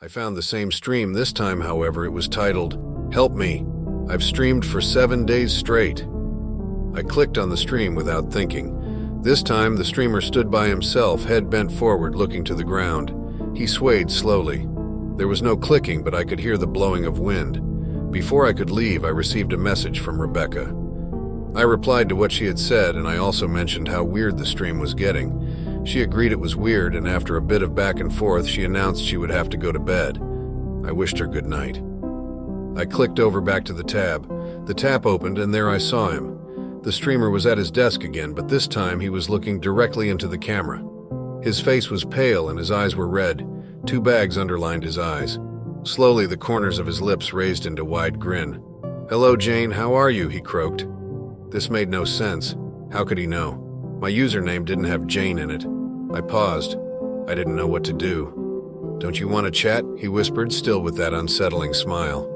I found the same stream. This time, however, it was titled, "Help Me. I've streamed for 7 days straight." I clicked on the stream without thinking. This time, the streamer stood by himself, head bent forward, looking to the ground. He swayed slowly. There was no clicking, but I could hear the blowing of wind. Before I could leave, I received a message from Rebecca. I replied to what she had said, and I also mentioned how weird the stream was getting. She agreed it was weird, and after a bit of back and forth, she announced she would have to go to bed. I wished her good night. I clicked over back to the tab. The tab opened, and there I saw him. The streamer was at his desk again, but this time he was looking directly into the camera. His face was pale and his eyes were red. 2 bags underlined his eyes. Slowly, the corners of his lips raised into a wide grin. "Hello, Jane, how are you?" he croaked. This made no sense. How could he know? My username didn't have Jane in it. I paused. I didn't know what to do. "Don't you want to chat?" he whispered, still with that unsettling smile.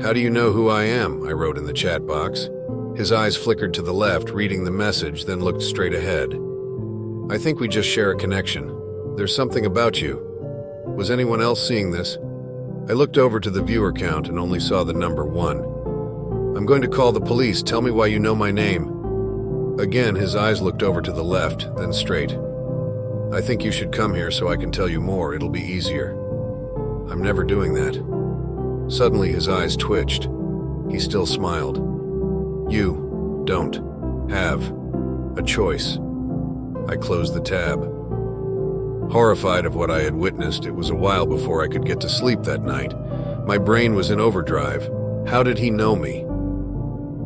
"How do you know who I am?" I wrote in the chat box. His eyes flickered to the left, reading the message, then looked straight ahead. "I think we just share a connection. There's something about you. Was anyone else seeing this?" I looked over to the viewer count and only saw the number 1. "I'm going to call the police. Tell me why you know my name." Again, his eyes looked over to the left, then straight. "I think you should come here so I can tell you more. It'll be easier." "I'm never doing that." Suddenly, his eyes twitched. He still smiled. "You don't have a choice." I closed the tab. Horrified of what I had witnessed, it was a while before I could get to sleep that night. My brain was in overdrive. How did he know me?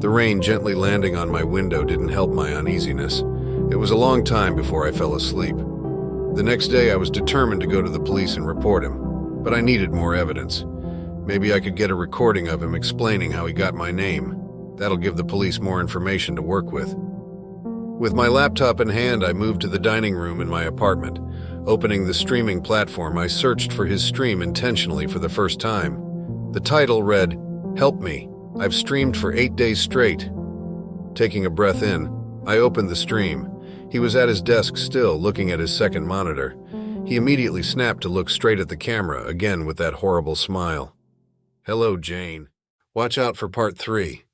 The rain gently landing on my window didn't help my uneasiness. It was a long time before I fell asleep. The next day I was determined to go to the police and report him, but I needed more evidence. Maybe I could get a recording of him explaining how he got my name. That'll give the police more information to work with. With my laptop in hand, I moved to the dining room in my apartment. Opening the streaming platform, I searched for his stream intentionally for the first time. The title read, "Help Me. I've streamed for 8 days straight." Taking a breath in, I opened the stream. He was at his desk still, looking at his second monitor. He immediately snapped to look straight at the camera, again with that horrible smile. "Hello, Jane. Watch out for part 3.